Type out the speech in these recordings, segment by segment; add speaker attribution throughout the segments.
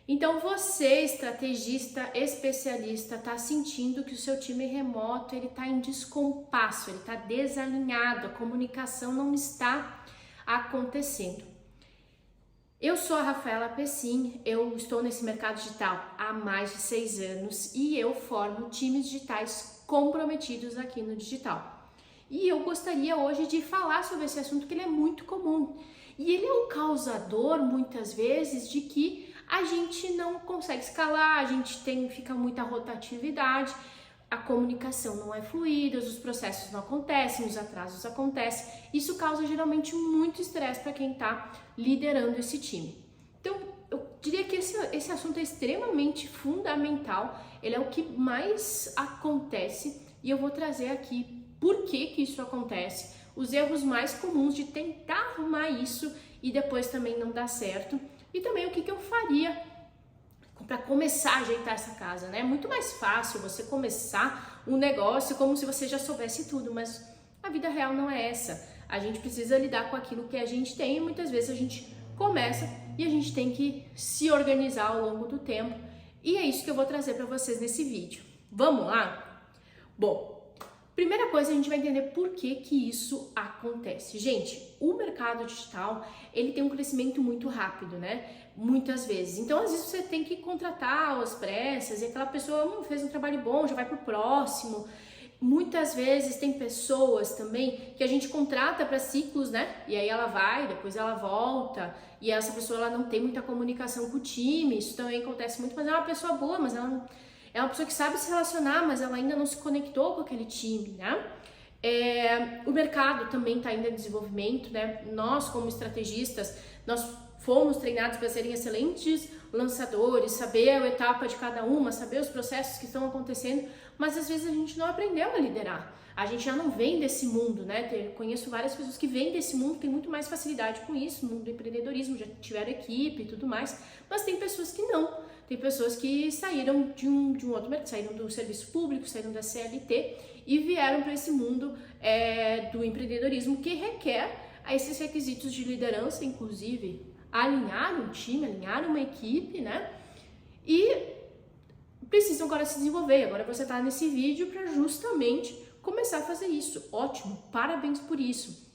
Speaker 1: Então você, estrategista, especialista, está sentindo que o seu time remoto ele está em descompasso, ele está desalinhado, a comunicação não está acontecendo. Eu sou a Rafaela Pessim, eu estou nesse mercado digital há mais de 6 anos e eu formo times digitais comprometidos aqui no digital. E eu gostaria hoje de falar sobre esse assunto que ele é muito comum e ele é o causador muitas vezes de que a gente não consegue escalar, a gente fica muita rotatividade, a comunicação não é fluida, os processos não acontecem, os atrasos acontecem. Isso causa geralmente muito estresse para quem está liderando esse time. Então, eu diria que esse assunto é extremamente fundamental, ele é o que mais acontece e eu vou trazer aqui por que isso acontece, os erros mais comuns de tentar arrumar isso e depois também não dar certo. E também o que eu faria para começar a ajeitar essa casa, né? É muito mais fácil você começar um negócio como se você já soubesse tudo, mas a vida real não é essa. A gente precisa lidar com aquilo que a gente tem e muitas vezes a gente começa e a gente tem que se organizar ao longo do tempo. E é isso que eu vou trazer para vocês nesse vídeo. Vamos lá? Bom, primeira coisa, a gente vai entender por que isso acontece. Gente, o mercado digital, ele tem um crescimento muito rápido, né? Muitas vezes. Então, às vezes você tem que contratar às pressas e aquela pessoa fez um trabalho bom, já vai pro próximo. Muitas vezes tem pessoas também que a gente contrata para ciclos, né? E aí ela vai, depois ela volta e essa pessoa ela não tem muita comunicação com o time. Isso também acontece muito, mas é uma pessoa boa, mas ela não... É uma pessoa que sabe se relacionar, mas ela ainda não se conectou com aquele time, né? O mercado também está ainda em desenvolvimento, né? Nós, como estrategistas, nós fomos treinados para serem excelentes lançadores, saber a etapa de cada uma, saber os processos que estão acontecendo, mas às vezes a gente não aprendeu a liderar. A gente já não vem desse mundo, né? Conheço várias pessoas que vêm desse mundo, tem muito mais facilidade com isso, no mundo do empreendedorismo, já tiveram equipe e tudo mais, mas tem pessoas que não. Tem pessoas que saíram de um outro mercado, saíram do serviço público, saíram da CLT e vieram para esse mundo do empreendedorismo que requer esses requisitos de liderança, inclusive alinhar um time, alinhar uma equipe, né? E precisam agora se desenvolver. Agora você está nesse vídeo para justamente começar a fazer isso. Ótimo, parabéns por isso.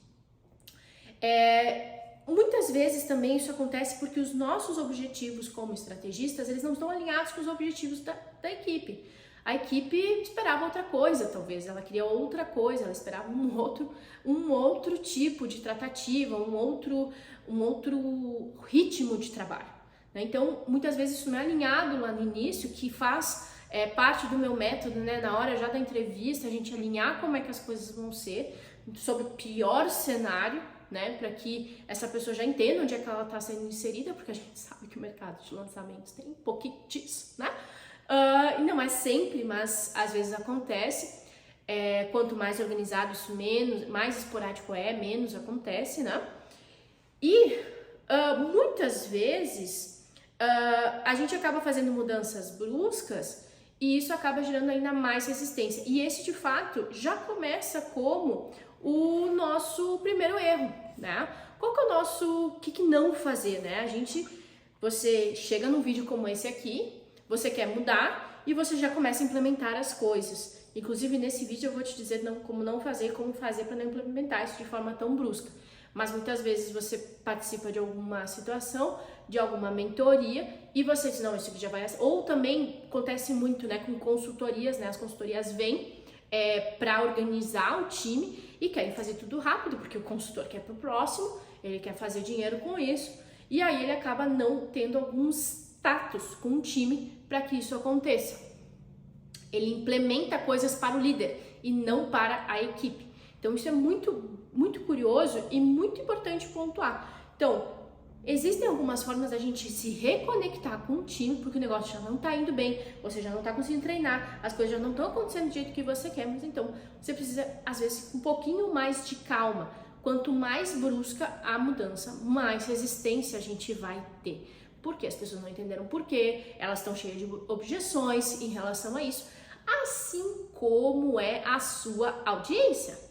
Speaker 1: Muitas vezes também isso acontece porque os nossos objetivos como estrategistas, eles não estão alinhados com os objetivos da equipe. A equipe esperava outra coisa, talvez, ela queria outra coisa, ela esperava um outro tipo de tratativa, um outro ritmo de trabalho, né? Então, muitas vezes isso não é alinhado lá no início, que faz parte do meu método, né? Na hora já da entrevista, a gente alinhar como é que as coisas vão ser, sobre o pior cenário, né, para que essa pessoa já entenda onde é que ela está sendo inserida, porque a gente sabe que o mercado de lançamentos tem um pouquinho disso, né? Não é sempre, mas às vezes acontece. Quanto mais organizado isso, mais esporádico menos acontece, né? E muitas vezes a gente acaba fazendo mudanças bruscas e isso acaba gerando ainda mais resistência. E esse, de fato, já começa como o nosso primeiro erro, né? Qual que é o que não fazer, né? Você chega num vídeo como esse aqui, você quer mudar e você já começa a implementar as coisas. Inclusive, nesse vídeo eu vou te dizer como não fazer, como fazer para não implementar isso de forma tão brusca. Mas muitas vezes você participa de alguma situação, de alguma mentoria e você diz, não, isso aqui já vai... Ou também acontece muito, né, com consultorias, né? As consultorias vêm para organizar o time e querem fazer tudo rápido, porque o consultor quer pro próximo, ele quer fazer dinheiro com isso, e aí ele acaba não tendo algum status com o time para que isso aconteça. Ele implementa coisas para o líder e não para a equipe. Então isso é muito, muito curioso e muito importante pontuar. Então, existem algumas formas da gente se reconectar com o time, porque o negócio já não está indo bem, você já não está conseguindo treinar, as coisas já não estão acontecendo do jeito que você quer, mas então você precisa, às vezes, um pouquinho mais de calma. Quanto mais brusca a mudança, mais resistência a gente vai ter. Porque as pessoas não entenderam por quê, elas estão cheias de objeções em relação a isso, assim como é a sua audiência.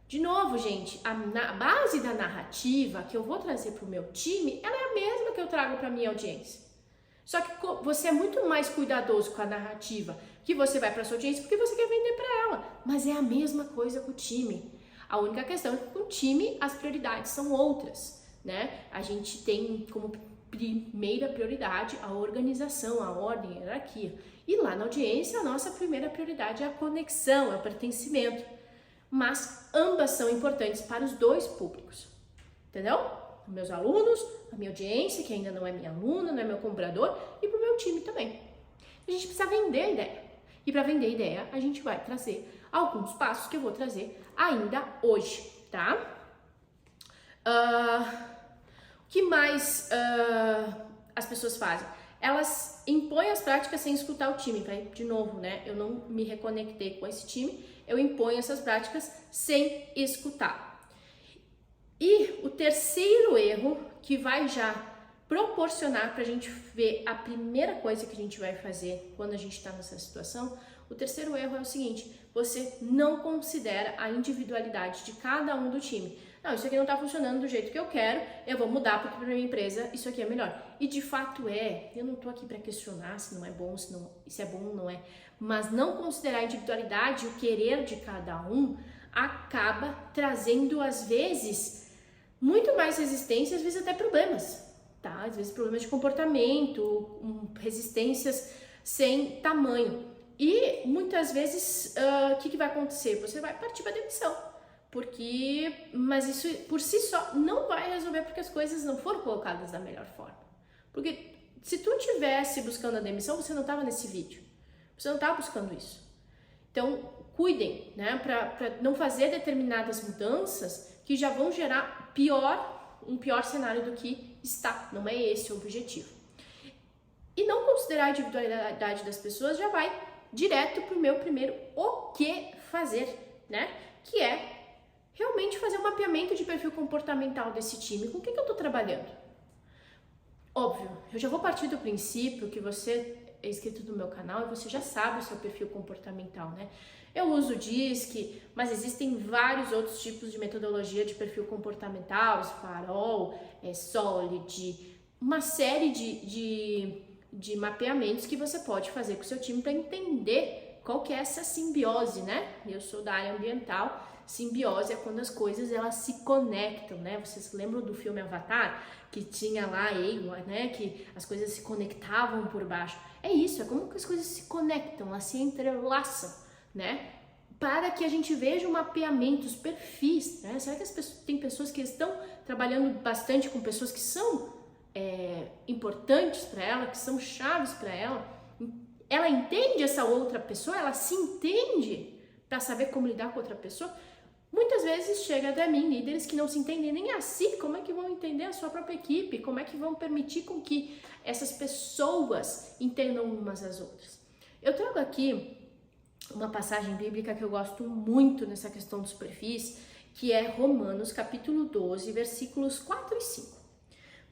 Speaker 1: De novo, gente, a base da narrativa que eu vou trazer para o meu time, ela é a mesma que eu trago para a minha audiência. Só que você é muito mais cuidadoso com a narrativa que você vai para sua audiência porque você quer vender para ela. Mas é a mesma coisa com o time. A única questão é que com o time as prioridades são outras, né? A gente tem como primeira prioridade a organização, a ordem, a hierarquia. E lá na audiência a nossa primeira prioridade é a conexão, é o pertencimento. Mas ambas são importantes para os dois públicos, entendeu? Meus alunos, a minha audiência, que ainda não é minha aluna, não é meu comprador, e para o meu time também. A gente precisa vender a ideia. E para vender a ideia, a gente vai trazer alguns passos que eu vou trazer ainda hoje, tá? O que mais as pessoas fazem? Elas impõem as práticas sem escutar o time. De novo, né? Eu não me reconectei com esse time, eu imponho essas práticas sem escutar. E o terceiro erro, que vai já proporcionar para a gente ver a primeira coisa que a gente vai fazer quando a gente está nessa situação, o terceiro erro é o seguinte: você não considera a individualidade de cada um do time. Não, isso aqui não está funcionando do jeito que eu quero, eu vou mudar porque para minha empresa isso aqui é melhor. E de fato é, eu não estou aqui para questionar se não é bom, se é bom ou não é, mas não considerar a individualidade, o querer de cada um, acaba trazendo às vezes muito mais resistência, às vezes até problemas, tá? Às vezes problemas de comportamento, resistências sem tamanho. E muitas vezes, o que vai acontecer? Você vai partir para demissão, mas isso por si só não vai resolver porque as coisas não foram colocadas da melhor forma. Porque se tu tivesse buscando a demissão, você não estava nesse vídeo, você não estava buscando isso. Então, cuidem, né, para não fazer determinadas mudanças que já vão gerar um pior cenário do que está. Não é esse o objetivo. E não considerar a individualidade das pessoas já vai direto para o meu primeiro o que fazer, né? Que é realmente fazer um mapeamento de perfil comportamental desse time. Com o que eu estou trabalhando? Óbvio, eu já vou partir do princípio que você é inscrito no meu canal e você já sabe o seu perfil comportamental, né? Eu uso o DISC, mas existem vários outros tipos de metodologia de perfil comportamental, Farol, Solid, uma série de mapeamentos que você pode fazer com o seu time para entender qual que é essa simbiose, né? Eu sou da área ambiental, simbiose é quando as coisas elas se conectam, né? Vocês lembram do filme Avatar? Que tinha lá Aang, né? Que as coisas se conectavam por baixo. É isso, é como que as coisas se conectam, elas se entrelaçam, né? Para que a gente veja o mapeamento, os perfis, né? Será que tem pessoas que estão trabalhando bastante com pessoas que são importantes para ela, que são chaves para ela? Ela entende essa outra pessoa? Ela se entende para saber como lidar com outra pessoa? Muitas vezes chega até mim líderes que não se entendem nem a si. Como é que vão entender a sua própria equipe? Como é que vão permitir com que essas pessoas entendam umas às outras? Eu trago aqui uma passagem bíblica que eu gosto muito nessa questão dos perfis, que é Romanos capítulo 12, versículos 4 e 5.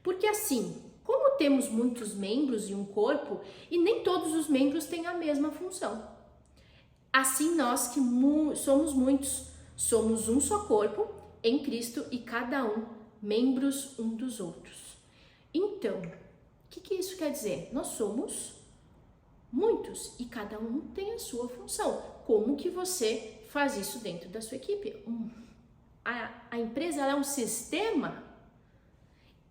Speaker 1: Porque assim, como temos muitos membros em um corpo e nem todos os membros têm a mesma função, assim nós que somos muitos, somos um só corpo em Cristo e cada um membros um dos outros. Então, o que isso quer dizer? Nós somos muitos e cada um tem a sua função. Como que você faz isso dentro da sua equipe? A empresa ela é um sistema,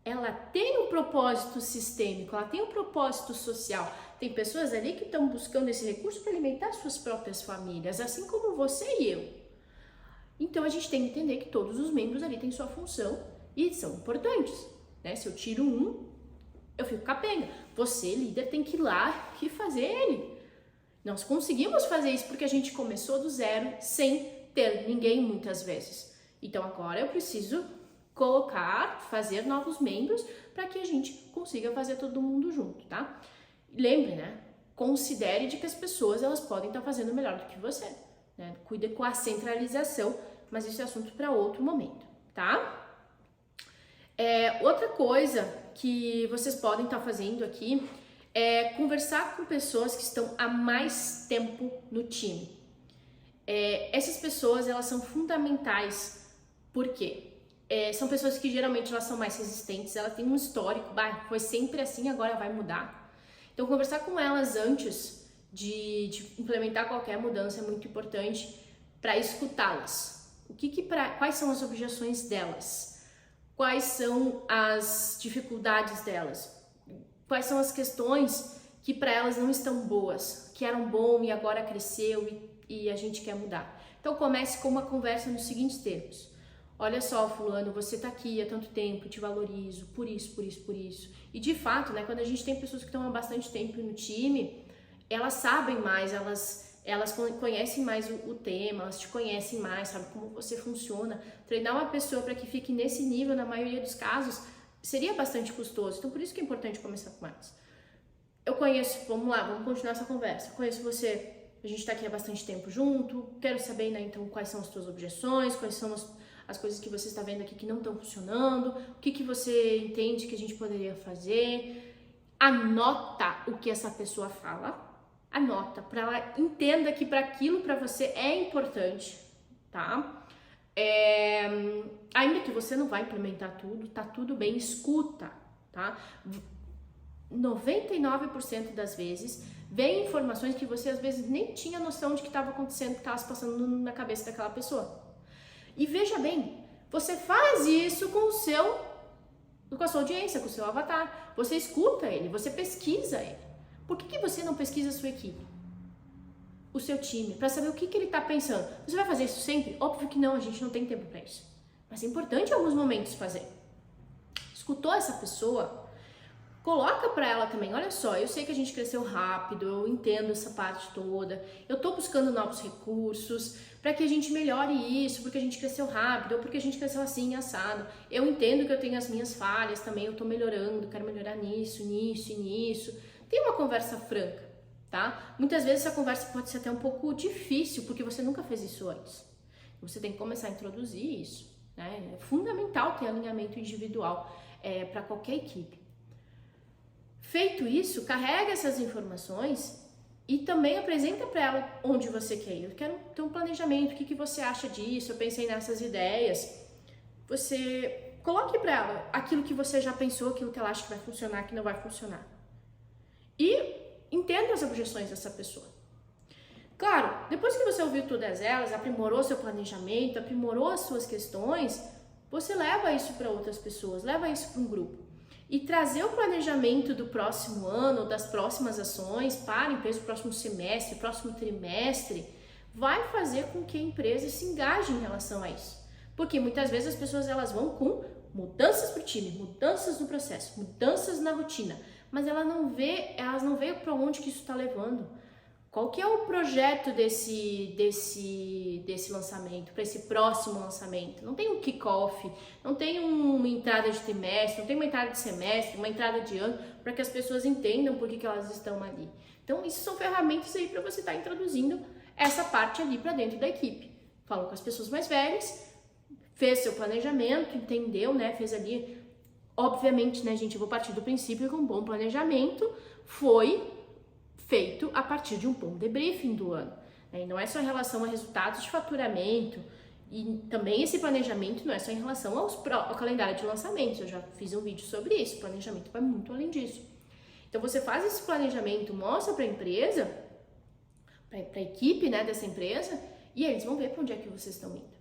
Speaker 1: ela tem um propósito sistêmico, ela tem um propósito social. Tem pessoas ali que estão buscando esse recurso para alimentar suas próprias famílias, assim como você e eu. Então a gente tem que entender que todos os membros ali têm sua função e são importantes, né? Se eu tiro um, eu fico capenga. Você, líder, tem que ir lá e fazer ele. Nós conseguimos fazer isso porque a gente começou do zero sem ter ninguém muitas vezes. Então agora eu preciso fazer novos membros para que a gente consiga fazer todo mundo junto, tá? Lembre, né? Considere de que as pessoas elas podem estar fazendo melhor do que você, né? Cuide com a centralização, mas isso é assunto para outro momento, tá? Outra coisa que vocês podem estar fazendo aqui é conversar com pessoas que estão há mais tempo no time. Essas pessoas elas são fundamentais porque são pessoas que geralmente elas são mais resistentes, elas têm um histórico, foi sempre assim, agora vai mudar. Então, conversar com elas antes de implementar qualquer mudança é muito importante para escutá-las. Quais são as objeções delas? Quais são as dificuldades delas? Quais são as questões que para elas não estão boas, que eram bom e agora cresceu e a gente quer mudar? Então comece com uma conversa nos seguintes termos. Olha só, fulano, você tá aqui há tanto tempo, te valorizo, por isso, por isso, por isso. E de fato, né, quando a gente tem pessoas que estão há bastante tempo no time, elas sabem mais, elas conhecem mais o tema, elas te conhecem mais, sabem como você funciona. Treinar uma pessoa para que fique nesse nível, na maioria dos casos, seria bastante custoso. Então, por isso que é importante começar com elas. Eu conheço, vamos lá, vamos continuar essa conversa. Conheço você, a gente está aqui há bastante tempo junto, quero saber, né, então, quais são as tuas objeções, quais são as coisas que você está vendo aqui que não estão funcionando, o que você entende que a gente poderia fazer. Anota o que essa pessoa fala. Anota, para ela entenda que para aquilo para você é importante, tá? Ainda que você não vai implementar tudo, tá tudo bem, escuta, tá? 99% das vezes vem informações que você às vezes nem tinha noção de que estava acontecendo, que estava se passando na cabeça daquela pessoa. E veja bem, você faz isso com a sua audiência, com o seu avatar. Você escuta ele, você pesquisa ele. Por que você não pesquisa a sua equipe? O seu time, para saber o que ele está pensando. Você vai fazer isso sempre? Óbvio que não, a gente não tem tempo para isso. Mas é importante em alguns momentos fazer. Escutou essa pessoa? Coloca para ela também, olha só, eu sei que a gente cresceu rápido, eu entendo essa parte toda, eu tô buscando novos recursos para que a gente melhore isso, porque a gente cresceu rápido, ou porque a gente cresceu assim, assado. Eu entendo que eu tenho as minhas falhas também, eu tô melhorando, quero melhorar nisso, nisso e nisso. Tem uma conversa franca, tá? Muitas vezes essa conversa pode ser até um pouco difícil, porque você nunca fez isso antes. Você tem que começar a introduzir isso, né? É fundamental ter alinhamento individual para qualquer equipe. Feito isso, carrega essas informações e também apresenta para ela onde você quer ir. Eu quero ter um planejamento, o que você acha disso? Eu pensei nessas ideias. Você coloque para ela aquilo que você já pensou, aquilo que ela acha que vai funcionar, que não vai funcionar. E entenda as objeções dessa pessoa. Claro, depois que você ouviu todas elas, aprimorou seu planejamento, aprimorou as suas questões, você leva isso para outras pessoas, leva isso para um grupo. E trazer o planejamento do próximo ano, das próximas ações para a empresa, o próximo semestre, o próximo trimestre, vai fazer com que a empresa se engaje em relação a isso. Porque muitas vezes as pessoas elas vão com mudanças para o time, mudanças no processo, mudanças na rotina, mas elas não veem para onde que isso está levando. Qual que é o projeto desse lançamento, para esse próximo lançamento? Não tem um kick-off, não tem uma entrada de trimestre, não tem uma entrada de semestre, uma entrada de ano, para que as pessoas entendam por que elas estão ali. Então, isso são ferramentas aí para você estar introduzindo essa parte ali para dentro da equipe. Falou com as pessoas mais velhas, fez seu planejamento, entendeu, né? Fez ali, obviamente, né, gente? Eu vou partir do princípio que um bom planejamento foi feito a partir de um bom debriefing do ano. E não é só em relação a resultados de faturamento, e também esse planejamento não é só em relação ao calendário de lançamentos. Eu já fiz um vídeo sobre isso, o planejamento vai muito além disso. Então você faz esse planejamento, mostra para a empresa, para a equipe, né, dessa empresa, e eles vão ver para onde é que vocês estão indo.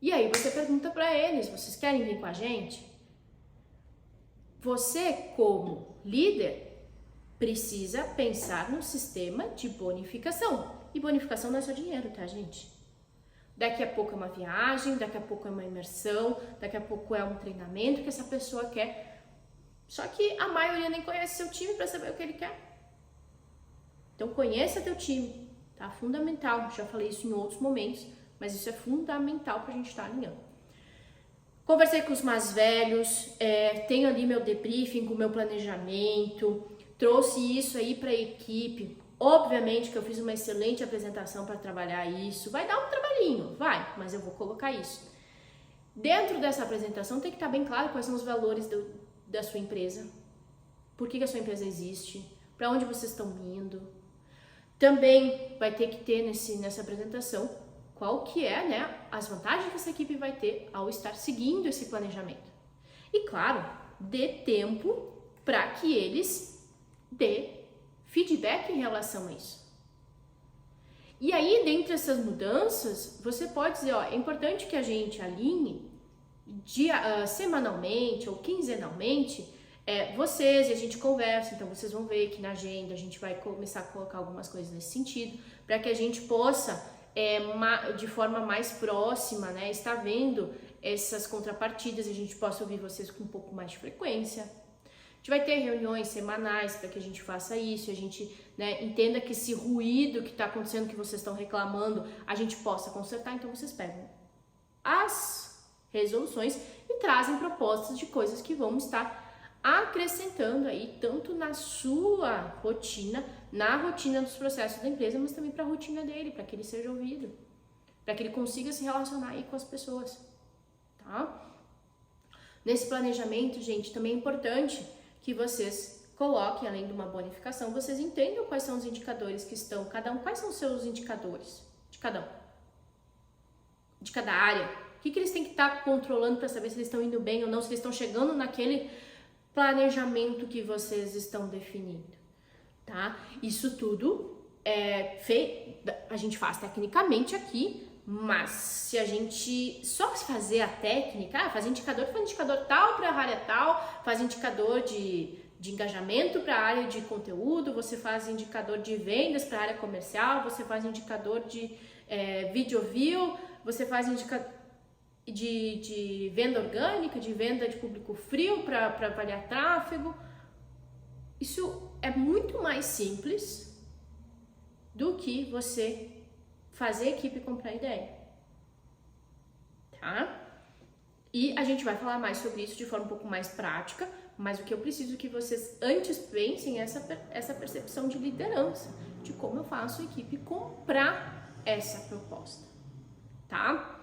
Speaker 1: E aí você pergunta para eles, vocês querem vir com a gente? Você, como líder, precisa pensar no sistema de bonificação. E bonificação não é só dinheiro, tá, gente? Daqui a pouco é uma viagem, daqui a pouco é uma imersão, daqui a pouco é um treinamento que essa pessoa quer. Só que a maioria nem conhece seu time para saber o que ele quer. Então conheça teu time, tá? Fundamental. Já falei isso em outros momentos, mas isso é fundamental pra gente estar alinhando. Conversei com os mais velhos, tenho ali meu debriefing com o meu planejamento, trouxe isso aí para a equipe. Obviamente que eu fiz uma excelente apresentação para trabalhar isso. Vai dar um trabalhinho, vai, mas eu vou colocar isso. Dentro dessa apresentação tem que estar bem claro quais são os valores da sua empresa, por que a sua empresa existe, para onde vocês estão indo. Também vai ter que ter nessa apresentação qual que é, né, as vantagens que essa equipe vai ter ao estar seguindo esse planejamento. E claro, dê tempo para que eles dê feedback em relação a isso. E aí, dentre essas mudanças, você pode dizer, ó, é importante que a gente alinhe semanalmente ou quinzenalmente vocês, e a gente conversa. Então vocês vão ver que na agenda a gente vai começar a colocar algumas coisas nesse sentido, para que a gente possa de forma mais próxima, né, estar vendo essas contrapartidas, e a gente possa ouvir vocês com um pouco mais de frequência. A gente vai ter reuniões semanais para que a gente faça isso, e a gente, né, entenda que esse ruído que está acontecendo, que vocês estão reclamando, a gente possa consertar. Então vocês pegam as resoluções e trazem propostas de coisas que vão estar acrescentando aí, tanto na sua rotina, na rotina dos processos da empresa, mas também para a rotina dele, para que ele seja ouvido, para que ele consiga se relacionar aí com as pessoas, tá? Nesse planejamento, gente, também é importante que vocês coloquem, além de uma bonificação, vocês entendam quais são os indicadores que estão, quais são os seus indicadores de cada um, de cada área, o que eles têm que estar controlando para saber se eles estão indo bem ou não, se eles estão chegando naquele planejamento que vocês estão definindo, tá? Isso tudo a gente faz tecnicamente aqui, mas se a gente só fazer a técnica, faz indicador tal para a área tal, faz indicador de engajamento para a área de conteúdo, você faz indicador de vendas para a área comercial, você faz indicador de video view, você faz indicador de venda orgânica, de venda de público frio para avaliar tráfego. Isso é muito mais simples do que você fazer a equipe comprar ideia, tá? E a gente vai falar mais sobre isso de forma um pouco mais prática, mas o que eu preciso que vocês antes pensem é essa percepção de liderança, de como eu faço a equipe comprar essa proposta, tá?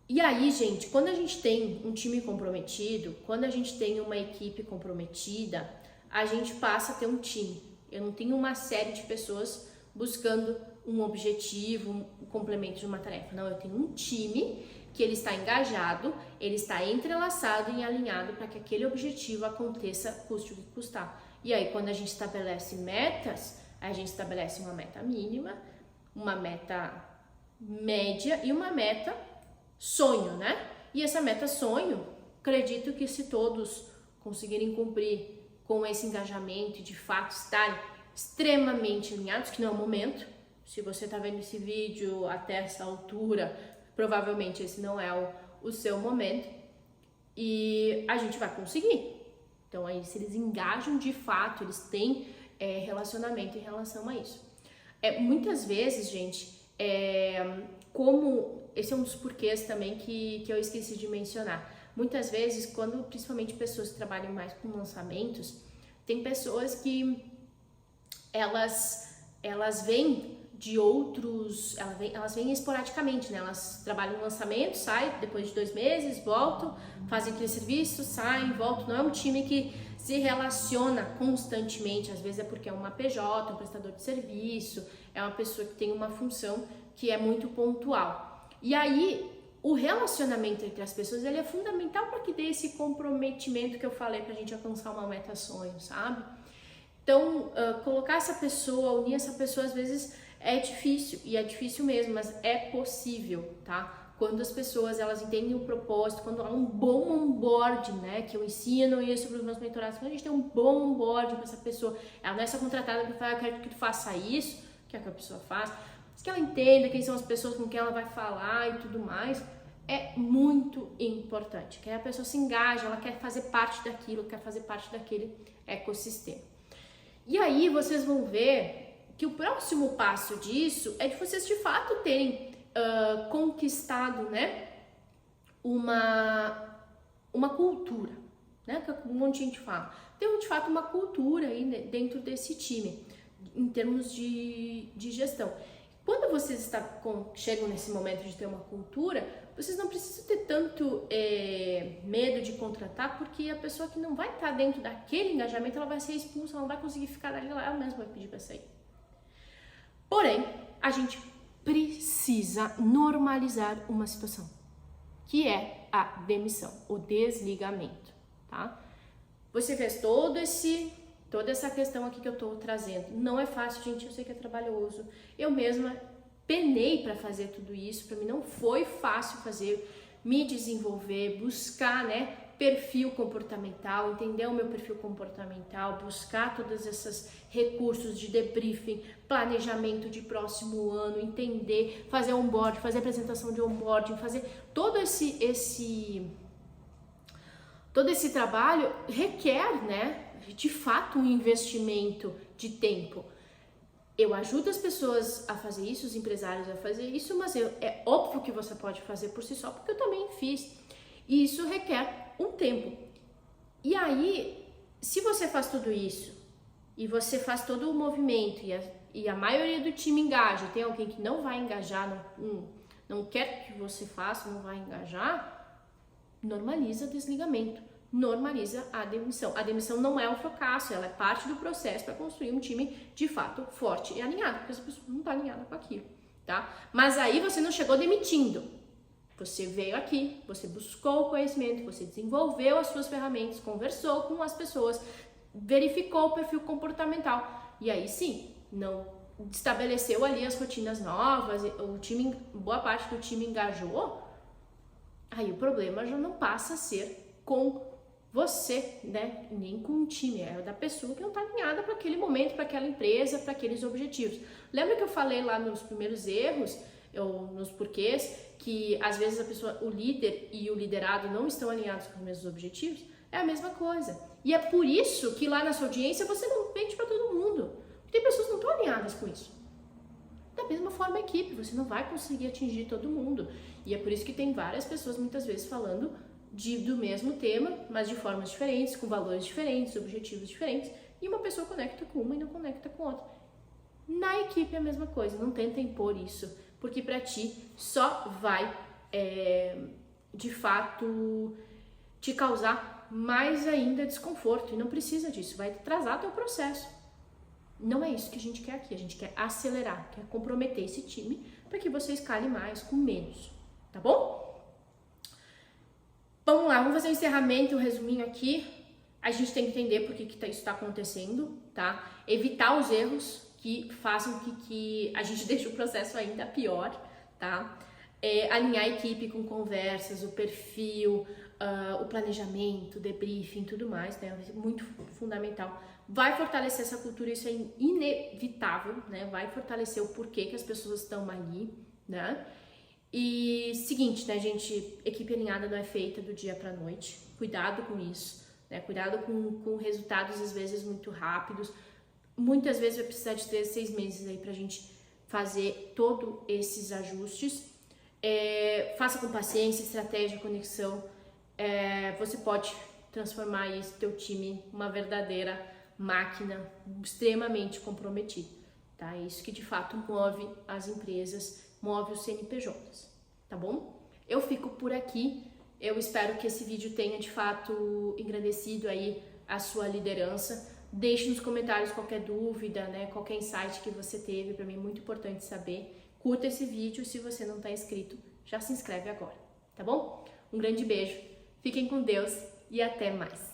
Speaker 1: E aí, gente, quando a gente tem um time comprometido, quando a gente tem uma equipe comprometida, a gente passa a ter um time. Eu não tenho uma série de pessoas buscando um objetivo, um complemento de uma tarefa. Não, eu tenho um time que ele está engajado, ele está entrelaçado e alinhado para que aquele objetivo aconteça, custe o que custar. E aí, quando a gente estabelece metas, a gente estabelece uma meta mínima, uma meta média e uma meta sonho, né? E essa meta sonho, acredito que se todos conseguirem cumprir com esse engajamento e de fato estarem extremamente alinhados, que não é o momento, se você está vendo esse vídeo até essa altura, provavelmente esse não é o seu momento, e a gente vai conseguir. Então aí, se eles engajam de fato, eles têm relacionamento em relação a isso. Muitas vezes, gente, como esse é um dos porquês também que eu esqueci de mencionar. Muitas vezes, quando principalmente pessoas que trabalham mais com lançamentos, tem pessoas que elas vêm de outros, elas vêm esporadicamente, né? Elas trabalham no lançamento, saem depois de 2 meses, voltam, fazem aquele serviço, saem, voltam. Não é um time que se relaciona constantemente, às vezes é porque é uma PJ, um prestador de serviço, é uma pessoa que tem uma função que é muito pontual. E aí, o relacionamento entre as pessoas, ele é fundamental para que dê esse comprometimento que eu falei para a gente alcançar uma meta sonho, sabe? Então, colocar essa pessoa, unir essa pessoa, às vezes é difícil, e é difícil mesmo, mas é possível, tá? Quando as pessoas, elas entendem o propósito, quando há um bom onboarding, né? Que eu ensino isso para os meus mentorados, quando a gente tem um bom onboarding com essa pessoa, ela não é só contratada para falar, eu quero que tu faça isso, que é o que a pessoa faz, mas que ela entenda quem são as pessoas com quem ela vai falar e tudo mais, é muito importante, que a pessoa se engaja, ela quer fazer parte daquilo, quer fazer parte daquele ecossistema. E aí vocês vão ver que o próximo passo disso é de vocês de fato terem conquistado, né, uma cultura, né, que um monte de gente fala. Tem de fato uma cultura aí dentro desse time, em termos de gestão. Quando vocês chegam nesse momento de ter uma cultura, vocês não precisam ter tanto medo de contratar, porque a pessoa que não vai estar dentro daquele engajamento, ela vai ser expulsa, ela não vai conseguir ficar dali, ela mesma vai pedir para sair. Porém, a gente precisa normalizar uma situação, que é a demissão, o desligamento, tá? Você fez toda essa questão aqui que eu tô trazendo. Não é fácil, gente, eu sei que é trabalhoso. Eu mesma penei para fazer tudo isso, para mim não foi fácil fazer, me desenvolver, buscar, né, perfil comportamental, entender o meu perfil comportamental, buscar todos esses recursos de debriefing, planejamento de próximo ano, entender, fazer onboarding, fazer apresentação de onboarding, fazer todo esse trabalho requer, né, de fato um investimento de tempo. Eu ajudo as pessoas a fazer isso, os empresários a fazer isso, mas é óbvio que você pode fazer por si só, porque eu também fiz. E isso requer um tempo. E aí, se você faz tudo isso, e você faz todo o movimento, e a maioria do time engaja, tem alguém que não vai engajar, não quer que você faça, não vai engajar, normaliza o desligamento. Normaliza a demissão. A demissão não é um fracasso, ela é parte do processo para construir um time de fato forte e alinhado, porque essa pessoa não está alinhada com aquilo, tá? Mas aí você não chegou demitindo. Você veio aqui, você buscou o conhecimento, você desenvolveu as suas ferramentas, conversou com as pessoas, verificou o perfil comportamental e aí sim, não estabeleceu ali as rotinas novas, o time, boa parte do time engajou. Aí o problema já não passa a ser com você, né? Nem com o time, é da pessoa que não está alinhada para aquele momento, para aquela empresa, para aqueles objetivos. Lembra que eu falei lá nos primeiros erros, ou nos porquês, que às vezes a pessoa, o líder e o liderado não estão alinhados com os mesmos objetivos? É a mesma coisa. E é por isso que lá na sua audiência você não vende para todo mundo. Porque tem pessoas que não estão alinhadas com isso. Da mesma forma a equipe, você não vai conseguir atingir todo mundo. E é por isso que tem várias pessoas muitas vezes falando do mesmo tema, mas de formas diferentes, com valores diferentes, objetivos diferentes, e uma pessoa conecta com uma e não conecta com outra. Na equipe é a mesma coisa, não tenta impor isso, porque para ti só vai, de fato, te causar mais ainda desconforto, e não precisa disso, vai atrasar teu processo. Não é isso que a gente quer aqui, a gente quer acelerar, quer comprometer esse time para que você escale mais com menos, tá bom? Vamos lá, vamos fazer um encerramento, um resuminho aqui. A gente tem que entender por que isso está acontecendo, tá? Evitar os erros que façam que a gente deixe o processo ainda pior, tá? Alinhar a equipe com conversas, o perfil, o planejamento, o debriefing, tudo mais, né? Muito fundamental. Vai fortalecer essa cultura, isso é inevitável, né? Vai fortalecer o porquê que as pessoas estão ali, né? E seguinte, né, gente, equipe alinhada não é feita do dia para noite. Cuidado com isso, né? Cuidado com resultados às vezes muito rápidos. Muitas vezes vai precisar de 3, 6 meses aí pra gente fazer todos esses ajustes. Faça com paciência, estratégia, conexão. Você pode transformar esse teu time uma verdadeira máquina extremamente comprometida, tá? É isso que de fato move as empresas, move os CNPJs, tá bom? Eu fico por aqui, eu espero que esse vídeo tenha de fato engrandecido aí a sua liderança. Deixe nos comentários qualquer dúvida, né, qualquer insight que você teve, para mim é muito importante saber. Curta esse vídeo, se você não está inscrito, já se inscreve agora, tá bom? Um grande beijo, fiquem com Deus e até mais!